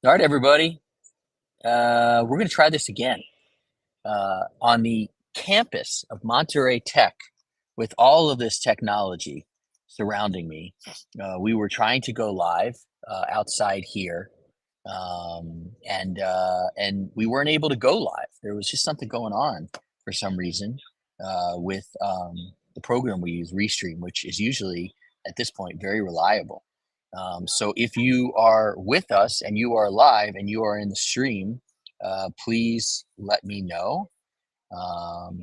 All right, everybody. We're going to try this again on the campus of Monterey Tech with all of this technology surrounding me. We were trying to go live outside here, and we weren't able to go live. There was just something going on for some reason with the program we use, Restream, which is usually at this point very reliable. So if you are with us and you are live and you are in the stream, please let me know. Um,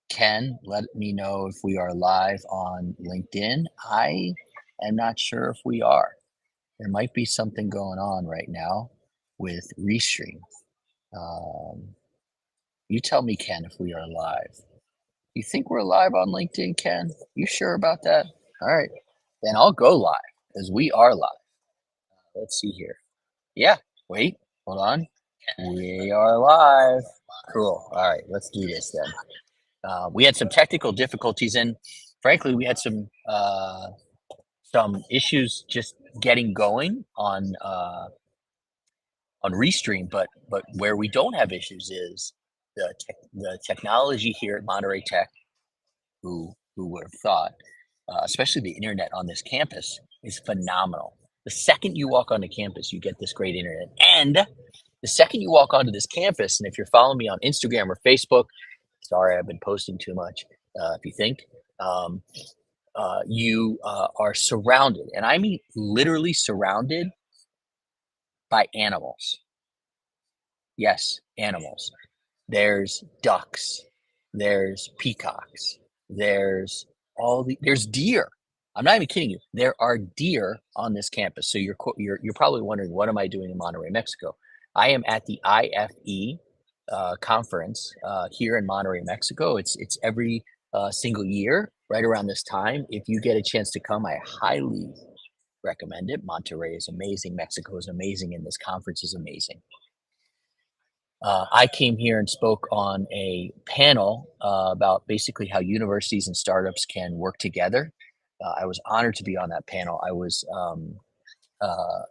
Ken, let me know if we are live on LinkedIn. I am not sure if we are. There might be something going on right now with Restream. You tell me, Ken, if we are live. You think we're live on LinkedIn, Ken? You sure about that? All right, then I'll go live because we are live. Let's see here. Yeah, wait, hold on. We are live. Cool. All right, let's do this then. We had some technical difficulties, and frankly, we had some issues just getting going on Restream. But where we don't have issues is the technology here at Monterey Tech. Who would have thought? Especially the internet on this campus is phenomenal. The second you walk onto campus, you get this great internet, and the second you walk onto this campus, and if you're following me on Instagram or Facebook, sorry, I've been posting too much. If you think, um, you are surrounded, and I mean literally surrounded by animals. Yes, animals. There's ducks, there's peacocks, there's deer. I'm not even kidding you. There are deer on this campus. So you're probably wondering, what am I doing in Monterrey, Mexico? I am at the IFE conference here in Monterrey, Mexico. It's every single year right around this time. If you get a chance to come, I highly recommend it. Monterrey is amazing. Mexico is amazing, and this conference is amazing. I came here and spoke on a panel about basically how universities and startups can work together. I was honored to be on that panel. I was uh,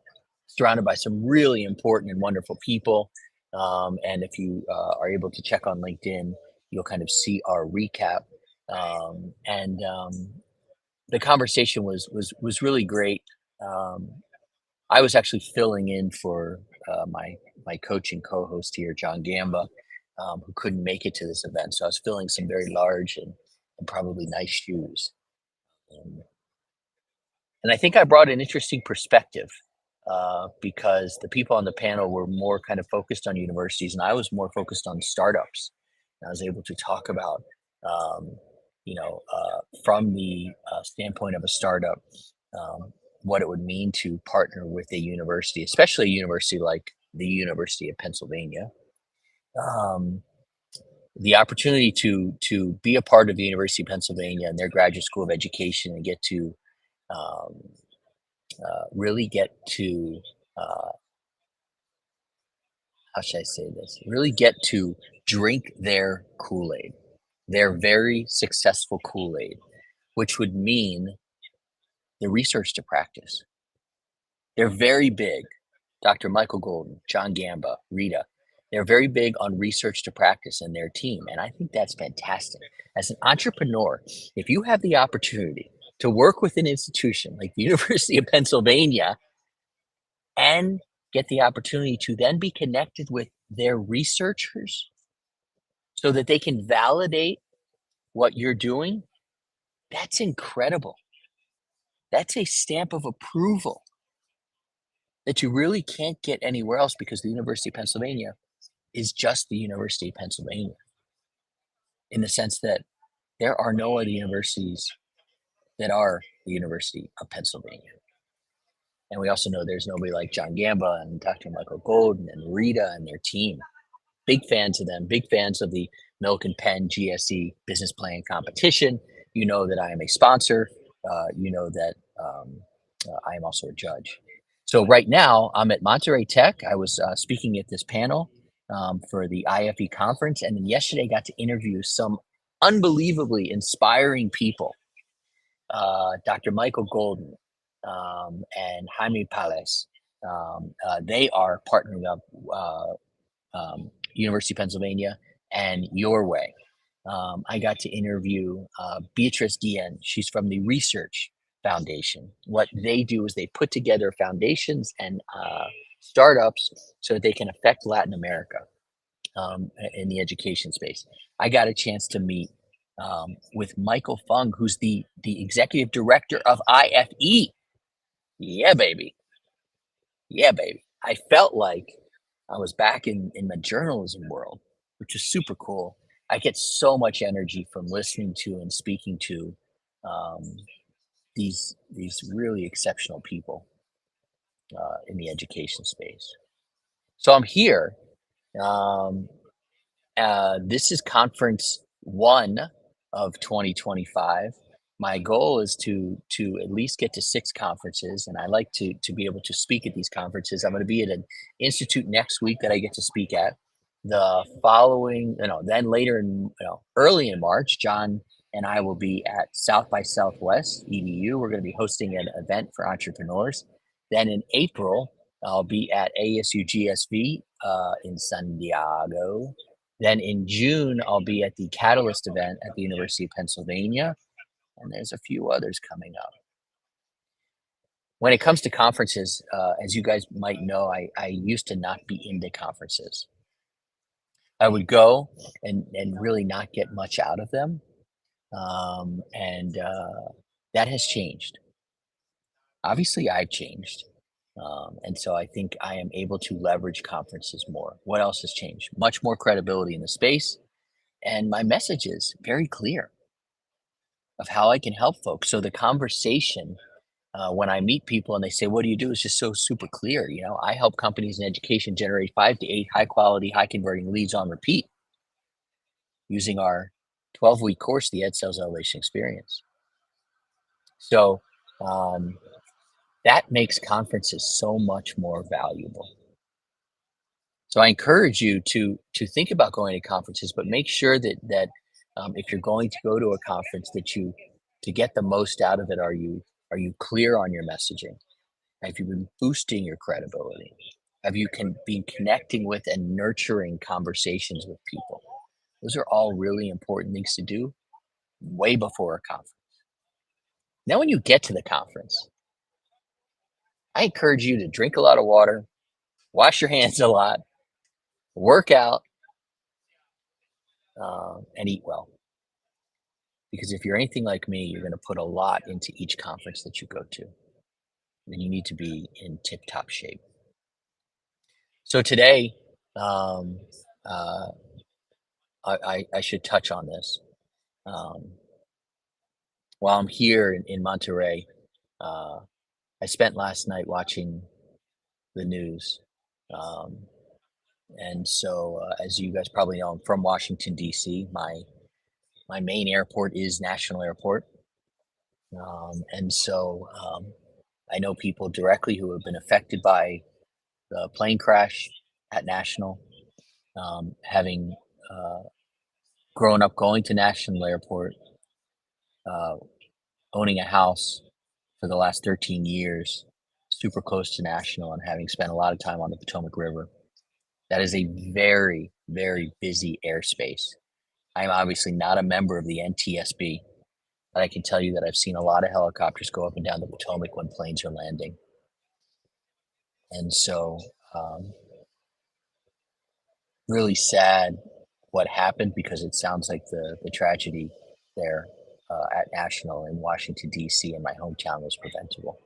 surrounded by some really important and wonderful people. And if you are able to check on LinkedIn, you'll kind of see our recap. And the conversation was really great. Um, I was actually filling in for my coach and co-host here, John Gamba, who couldn't make it to this event. So I was filling some very large and probably nice shoes. Um, and I think I brought an interesting perspective because the people on the panel were more kind of focused on universities, and I was more focused on startups. And I was able to talk about, um, from the standpoint of a startup, um, what it would mean to partner with a university, especially a university like the University of Pennsylvania. Um, the opportunity to be a part of the University of Pennsylvania and their graduate school of education and get to um, really get to how should I say this? Really get to drink their Kool-Aid, their very successful Kool-Aid, which would mean the research to practice. They're very big. Dr. Michael Golden, John Gamba, Rita, they're very big on research to practice in their team. And I think that's fantastic. As an entrepreneur, if you have the opportunity to work with an institution like the University of Pennsylvania and get the opportunity to then be connected with their researchers so that they can validate what you're doing, that's incredible. That's a stamp of approval that you really can't get anywhere else because the University of Pennsylvania is just the University of Pennsylvania in the sense that there are no other universities that are the University of Pennsylvania. And we also know there's nobody like John Gamba and Dr. Michael Golden and Rita and their team. Big fans of them, big fans of the Milk and Penn GSE business plan competition. You know that I am a sponsor. You know that I am also a judge. So right now I'm at Monterey Tech. I was speaking at this panel for the IFE conference, and then yesterday got to interview some unbelievably inspiring people. Dr. Michael Golden and Jaime Pales. They are partnering up University of Pennsylvania and Your Way. I got to interview Beatrice Guillen. She's from the Research Foundation. What they do is they put together foundations and startups so that they can affect Latin America in the education space. I got a chance to meet with Michael Fung, who's the executive director of IFE. Yeah, baby. Yeah, baby. I felt like I was back in the journalism world, which is super cool. I get so much energy from listening to and speaking to um, these really exceptional people in the education space. So I'm here. Um, this is conference one of 2025. My goal is to at least get to six conferences, and I like to be able to speak at these conferences. I'm going to be at an institute next week that I get to speak at. The following, then later early in March, John and I will be at South by Southwest EDU. We're going to be hosting an event for entrepreneurs. Then in April, I'll be at ASU GSV in San Diego. Then in June, I'll be at the Catalyst event at the University of Pennsylvania, and there's a few others coming up. When it comes to conferences, as you guys might know, I used to not be into conferences. I would go and really not get much out of them, and that has changed. Obviously, I've changed. And so I think I am able to leverage conferences more. What else has changed? Much more credibility in the space, and my message is very clear of how I can help folks. So the conversation when I meet people and they say, "What do you do?" is just so super clear. I help companies in education generate 5 to 8 high quality, high converting leads on repeat using our 12-week course, the Ed Sales Elevation Experience. So um, that makes conferences so much more valuable. So I encourage you to think about going to conferences, but make sure that if you're going to go to a conference, that you to get the most out of it, are you clear on your messaging? Have you been boosting your credibility? Have you been connecting with and nurturing conversations with people? Those are all really important things to do way before a conference. Now, when you get to the conference, I encourage you to drink a lot of water, wash your hands a lot, work out, and eat well. Because if you're anything like me, you're going to put a lot into each conference that you go to, and you need to be in tip top shape. So today, um, uh, I should touch on this. Um, while I'm here in Monterey, uh, I spent last night watching the news. Um, and so, as you guys probably know, I'm from Washington, D.C. My main airport is National Airport. And so I know people directly who have been affected by the plane crash at National, having uh, grown up going to National Airport, uh, owning a house for the last 13 years, super close to National, and having spent a lot of time on the Potomac River. That is a very, very busy airspace. I'm obviously not a member of the NTSB, but I can tell you that I've seen a lot of helicopters go up and down the Potomac when planes are landing. And so, um, really sad what happened, because it sounds like the tragedy there at National in Washington, D.C., in my hometown, was preventable.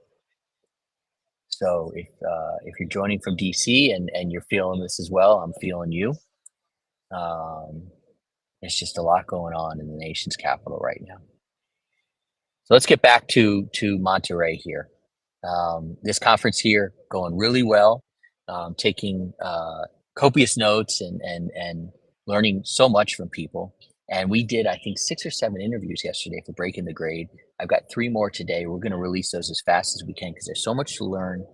So if you're joining from DC and you're feeling this as well, I'm feeling you. Um, there's just a lot going on in the nation's capital right now. So let's get back to Monterey here. This conference here going really well. Taking copious notes and learning so much from people. And we did, I think, 6 or 7 interviews yesterday for Breaking the Grade. I've got 3 more today. We're going to release those as fast as we can, because there's so much to learn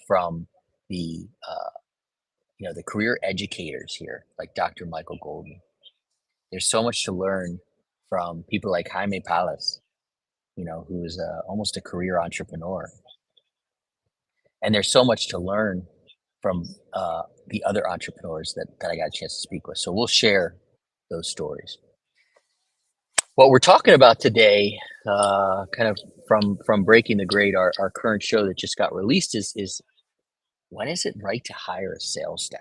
from the the career educators here, like Dr. Michael Golden. There's so much to learn from people like Jaime Palas, who is almost a career entrepreneur. And there's so much to learn from the other entrepreneurs that I got a chance to speak with. So we'll share those stories. What we're talking about today, kind of from Breaking the Grade, our current show that just got released, is when is it right to hire a sales staff?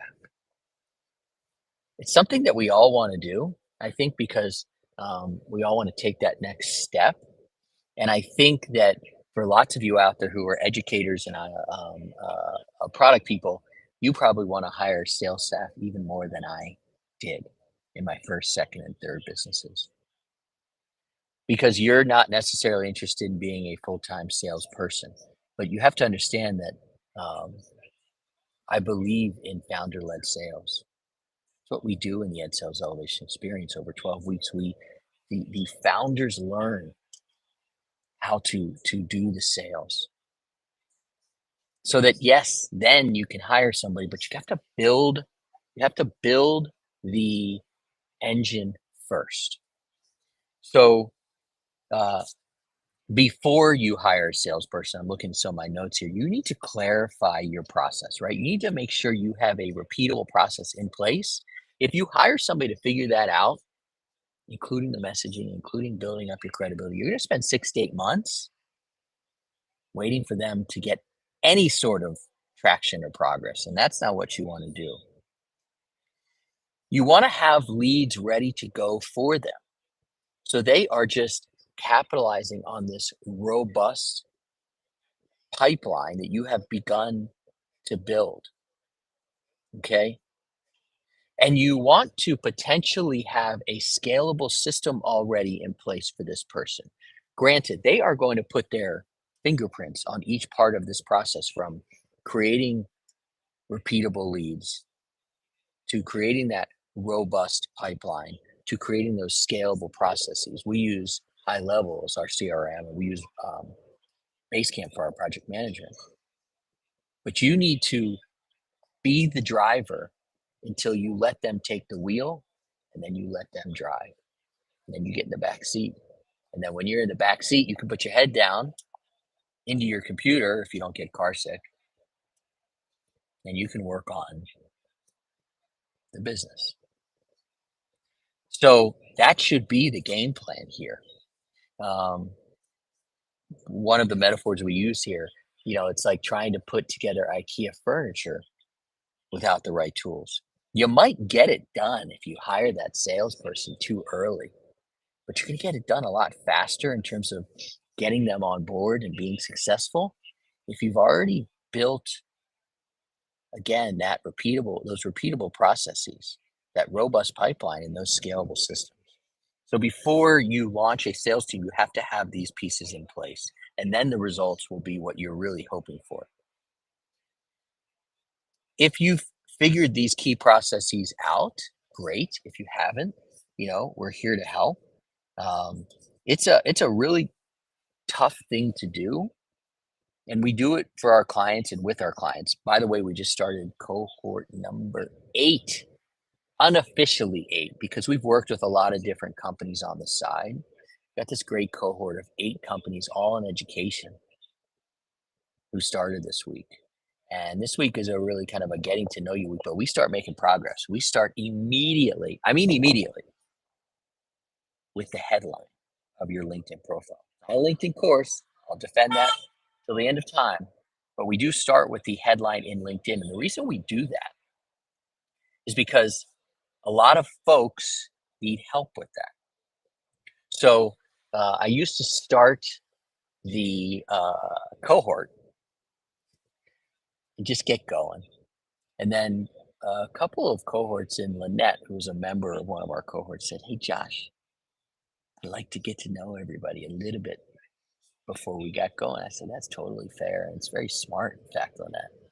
It's something that we all want to do, I think, because we all want to take that next step. And I think that for lots of you out there who are educators and product people, you probably want to hire sales staff even more than I did in my first, second, and third businesses, because you're not necessarily interested in being a full-time salesperson. But you have to understand that I believe in founder-led sales. It's what we do in the Ed Sales Elevation Experience. Over 12 weeks, the founders learn how to do the sales, so that yes, then you can hire somebody, but you have to build the engine first. So uh, before you hire a salesperson, I'm looking at some of my notes here. You need to clarify your process, right? You need to make sure you have a repeatable process in place. If you hire somebody to figure that out, including the messaging, including building up your credibility, you're going to spend 6 to 8 months waiting for them to get any sort of traction or progress. And that's not what you want to do. You want to have leads ready to go for them. So they are just capitalizing on this robust pipeline that you have begun to build. Okay. And you want to potentially have a scalable system already in place for this person. Granted, they are going to put their fingerprints on each part of this process, from creating repeatable leads to creating that robust pipeline to creating those scalable processes. We use High Level as our CRM, and we use Basecamp for our project management. But you need to be the driver until you let them take the wheel, and then you let them drive. And then you get in the back seat. And then when you're in the back seat, you can put your head down into your computer if you don't get car sick, and you can work on the business. So that should be the game plan here. Um, one of the metaphors we use here, it's like trying to put together IKEA furniture without the right tools. You might get it done if you hire that salesperson too early, but you're going to get it done a lot faster in terms of getting them on board and being successful if you've already built, again, those repeatable processes, that robust pipeline, and those scalable systems. So before you launch a sales team, you have to have these pieces in place, and then the results will be what you're really hoping for. If you've figured these key processes out, great. If you haven't, we're here to help. It's a really tough thing to do, and we do it for our clients and with our clients. By the way, we just started cohort number 8, unofficially 8, because we've worked with a lot of different companies on the side. Got this great cohort of 8 companies, all in education, who started this week. And this week is a really kind of a getting to know you week, but we start making progress. We start immediately, I mean, immediately, with the headline of your LinkedIn profile. A LinkedIn course, I'll defend that till the end of time, but we do start with the headline in LinkedIn. And the reason we do that is because a lot of folks need help with that. So I used to start the cohort and just get going. And then a couple of cohorts in, Lynette, who was a member of one of our cohorts, said, "Hey, Josh, I'd like to get to know everybody a little bit before we got going." I said, "That's totally fair. And it's very smart, in fact, Lynette."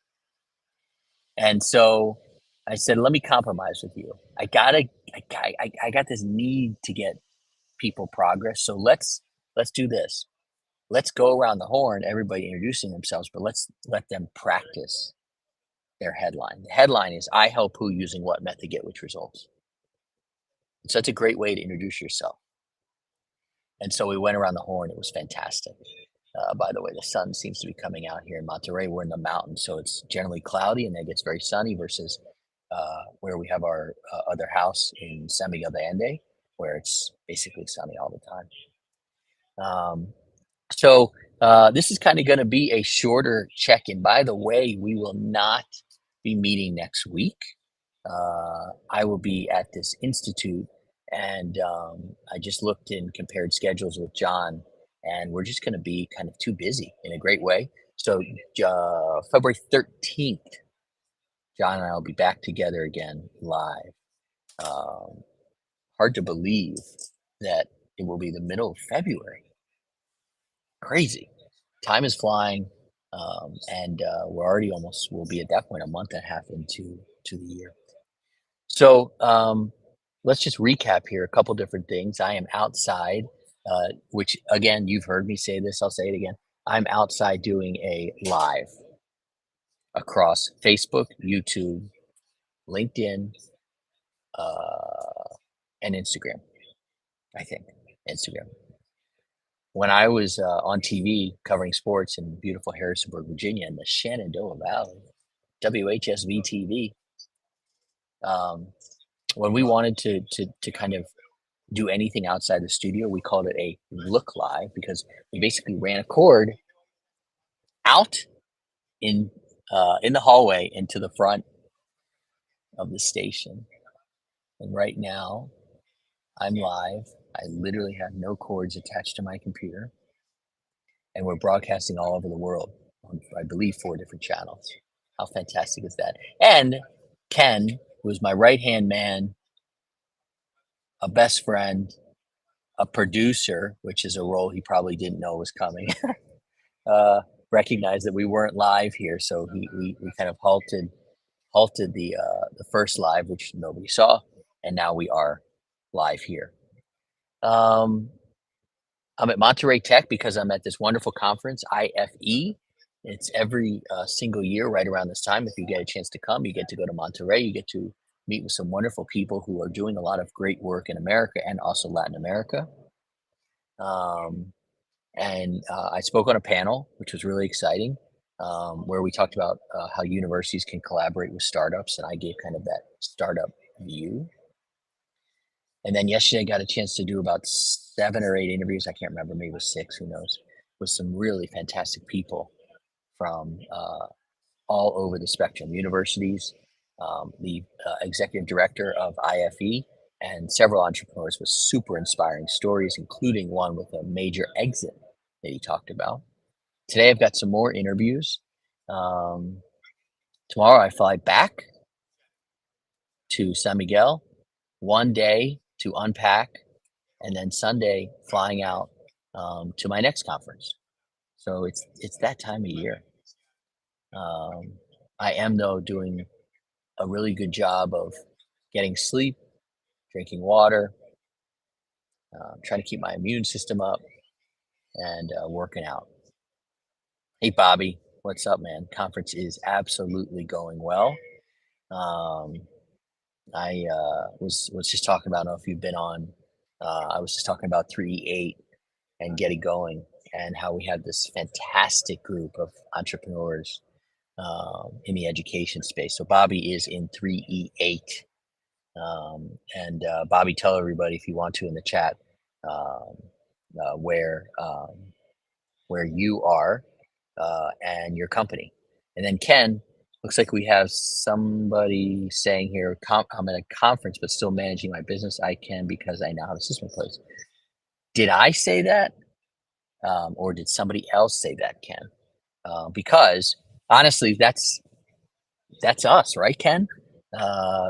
And so I said, "Let me compromise with you. I got this need to get people progress. So let's do this. Let's go around the horn, everybody introducing themselves, but let's let them practice their headline." The headline is, "I help who using what method get which results." So that's a great way to introduce yourself. And so we went around the horn. It was fantastic. By the way, the sun seems to be coming out here in Monterey. We're in the mountains, so it's generally cloudy and then it gets very sunny versus where we have our other house in San Miguel de Allende, where it's basically sunny all the time. Um, so this is kind of going to be a shorter check-in. By the way, we will not be meeting next week. I will be at this institute, and I just looked and compared schedules with John, and we're just going to be kind of too busy in a great way. So February 13th, John and I will be back together again live. Um, Hard to believe that it will be the middle of February. Crazy. Time is flying, and we're already almost. We'll be at that point a month and a half into the year. So let's just recap here a couple different things. I am outside, which again you've heard me say this. I'll say it again. I'm outside doing a live across Facebook, YouTube, LinkedIn, uh, and Instagram. I think Instagram. When I was on TV covering sports in beautiful Harrisonburg, Virginia, in the Shenandoah Valley, WHSV TV, um, when we wanted to kind of do anything outside the studio, we called it a look live because we basically ran a cord out in in the hallway into the front of the station. And right now, I'm live. I literally have no cords attached to my computer, and we're broadcasting all over the world on, I believe, 4 different channels. How fantastic is that? And Ken, who is my right hand man, a best friend, a producer, which is a role he probably didn't know was coming, uh, recognized that we weren't live here, so we kind of halted the first live, which nobody saw, and now we are live here. Um, I'm at Monterey Tech because I'm at this wonderful conference, IFE. It's every single year right around this time. If you get a chance to come, you get to go to Monterey. You get to meet with some wonderful people who are doing a lot of great work in America and also Latin America. Um, and I spoke on a panel, which was really exciting, where we talked about how universities can collaborate with startups, and I gave kind of that startup view. And then yesterday, I got a chance to do about 7 or 8 interviews. I can't remember, maybe it was 6, who knows, with some really fantastic people from all over the spectrum, universities, the executive director of IFE, and several entrepreneurs with super inspiring stories, including one with a major exit that he talked about. Today, I've got some more interviews. Tomorrow, I fly back to San Miguel, 1 day to unpack, and then Sunday, flying out to my next conference. So it's that time of year. I am though doing a really good job of getting sleep, drinking water, trying to keep my immune system up, and working out. Hey, Bobby, what's up, man? Conference is absolutely going well. Um, I was just talking about, I don't know if you've been on, I was just talking about 3E8 and Get It Going, and how we have this fantastic group of entrepreneurs in the education space. So Bobby is in 3E8. And Bobby, tell everybody if you want to in the chat um, where you are and your company. And then Ken, looks like we have somebody saying here, I'm at a conference, but still managing my business. I can because I know how the system plays. Did I say that? Or did somebody else say that, Ken? Because honestly, that's us, right, Ken?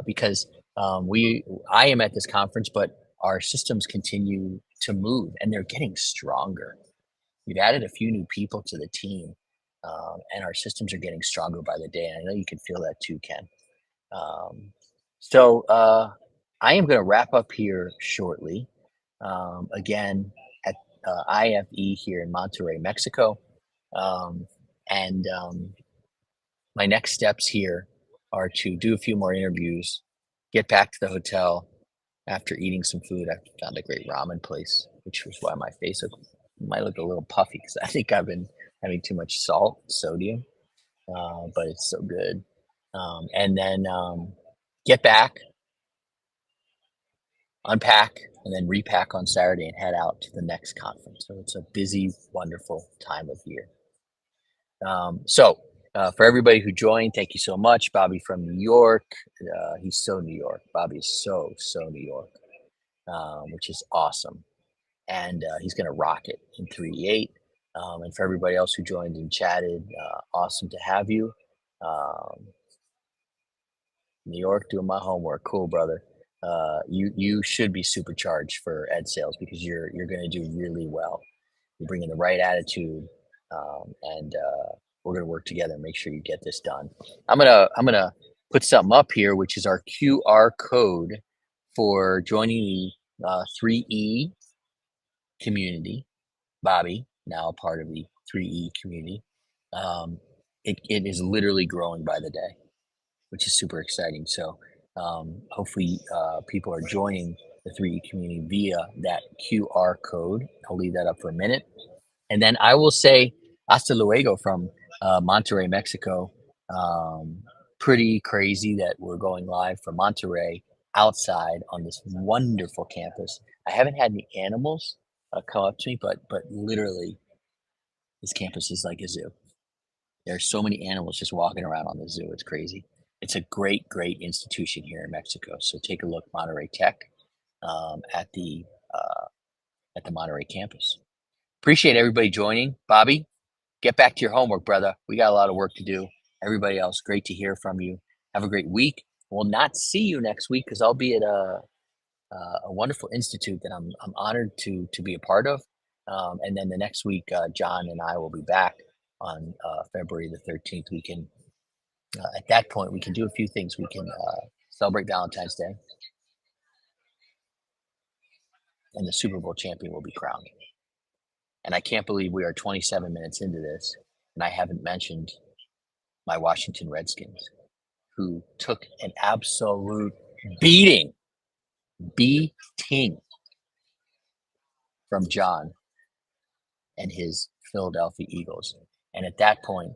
Because I am at this conference, but our systems continue to move and they're getting stronger. We've added a few new people to the team, and our systems are getting stronger by the day. And I know you can feel that too, Ken. Um, so I am going to wrap up here shortly. Again, at IFE here in Monterrey, Mexico. And my next steps here are to do a few more interviews, get back to the hotel after eating some food. I found a great ramen place, which was why my face looked might look a little puffy because I think I've been having too much salt, sodium, but it's so good. And then get back, unpack, and then repack on Saturday and head out to the next conference. So it's a busy, wonderful time of year. For everybody who joined, thank you so much. Bobby from New York. He's so New York. Bobby is so New York, which is awesome. And he's going to rock it in 3-8. And for everybody else who joined and chatted, awesome to have you. New York, doing my homework. Cool, brother. You should be supercharged for ed sales because you're going to do really well. You're bringing the right attitude, and we're going to work together and make sure you get this done. I'm gonna put something up here, which is our QR code for joining the 3E community. Bobby, now a part of the 3E community. It is literally growing by the day, which is super exciting. So hopefully people are joining the 3E community via that QR code. I'll leave that up for a minute. And then I will say hasta luego from Monterrey, Mexico. Pretty crazy that we're going live from Monterrey outside on this wonderful campus. I haven't had any animals come up to me, but literally this campus is like a zoo. There's so many animals just walking around on the zoo. It's crazy. It's a great institution here in Mexico. So take a look, Monterey Tech, at the Monterey campus. Appreciate everybody joining. Bobby, get back to your homework, brother. We got a lot of work to do. Everybody else, great to hear from you. Have a great week. We'll not see you next week because I'll be at a wonderful institute that I'm honored to be a part of. And then the next week, John and I will be back on February the 13th. We can, at that point, we can do a few things. We can celebrate Valentine's Day, and the Super Bowl champion will be crowned. And I can't believe we are 27 minutes into this, and I haven't mentioned my Washington Redskins, who took an absolute beating from John and his Philadelphia Eagles. And at that point,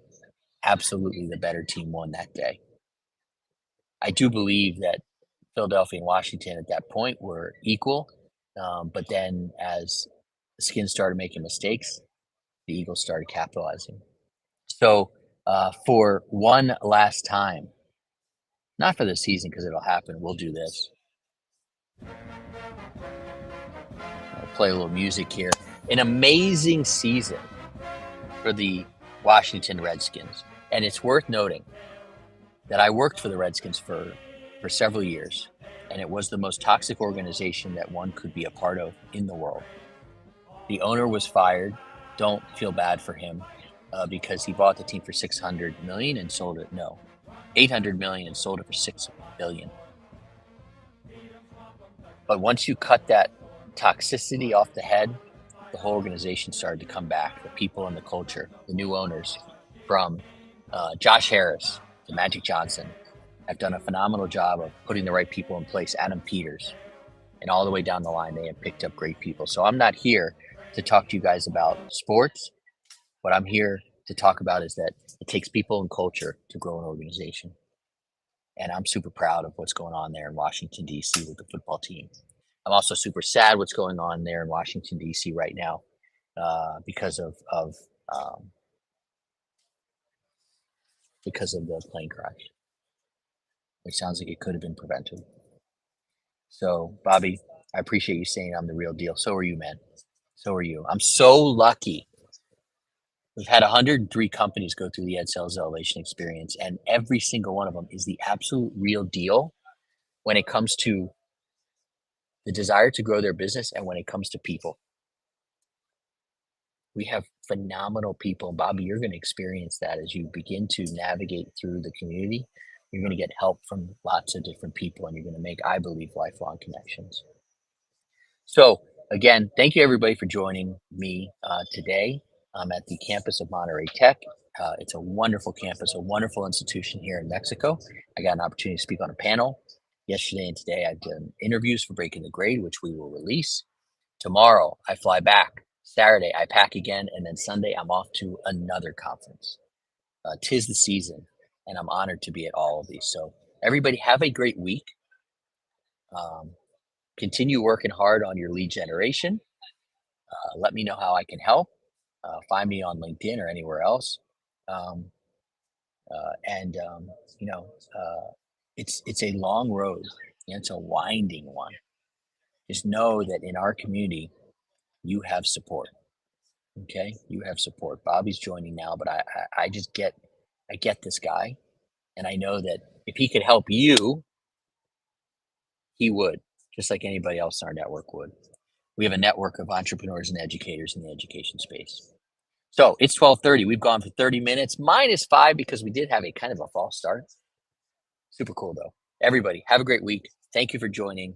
absolutely the better team won that day. I do believe that Philadelphia and Washington at that point were equal. But then as the Skins started making mistakes, the Eagles started capitalizing. So for one last time, not for the season because it'll happen, we'll do this. I'll play a little music here. An amazing season for the Washington Redskins. And it's worth noting that I worked for the Redskins for several years, and it was the most toxic organization that one could be a part of in the world. The owner was fired. Don't feel bad for him because he bought the team for $600 million and sold it. No, $800 million and sold it for $6 billion. But once you cut that toxicity off the head, the whole organization started to come back. The people and the culture, the new owners, from Josh Harris to Magic Johnson, have done a phenomenal job of putting the right people in place. Adam Peters, and all the way down the line, they have picked up great people. So I'm not here to talk to you guys about sports. What I'm here to talk about is that it takes people and culture to grow an organization. And I'm super proud of what's going on there in Washington, D.C. with the football team. I'm also super sad what's going on there in Washington, D.C. right now because of the plane crash. It sounds like it could have been prevented. So, Bobby, I appreciate you saying I'm the real deal. So are you, man. So are you. I'm so lucky. We've had 103 companies go through the Ed Sales Elevation experience, and every single one of them is the absolute real deal when it comes to the desire to grow their business and when it comes to people. We have phenomenal people. Bobby, you're going to experience that as you begin to navigate through the community. You're going to get help from lots of different people, and you're going to make, I believe, lifelong connections. So again, thank you everybody for joining me today. I'm at the campus of Monterey Tech. It's a wonderful campus, a wonderful institution here in Mexico. I got an opportunity to speak on a panel yesterday and today. I've done interviews for Breaking the Grade, which we will release. Tomorrow, I fly back Saturday, I pack again, and then Sunday, I'm off to another conference. 'Tis the season, and I'm honored to be at all of these. So, everybody, have a great week. Um, Continue working hard on your lead generation. Let me know how I can help. Find me on LinkedIn or anywhere else. Um, and you know, uh, it's a long road. It's a winding one. Just know that in our community, you have support. Okay, you have support. Bobby's joining now, but I just get this guy, and I know that if he could help you, he would, just like anybody else in our network would. We have a network of entrepreneurs and educators in the education space. So it's 12:30. We've gone for 30 minutes, minus 5 because we did have a kind of a false start. Super cool though. Everybody, have a great week. Thank you for joining.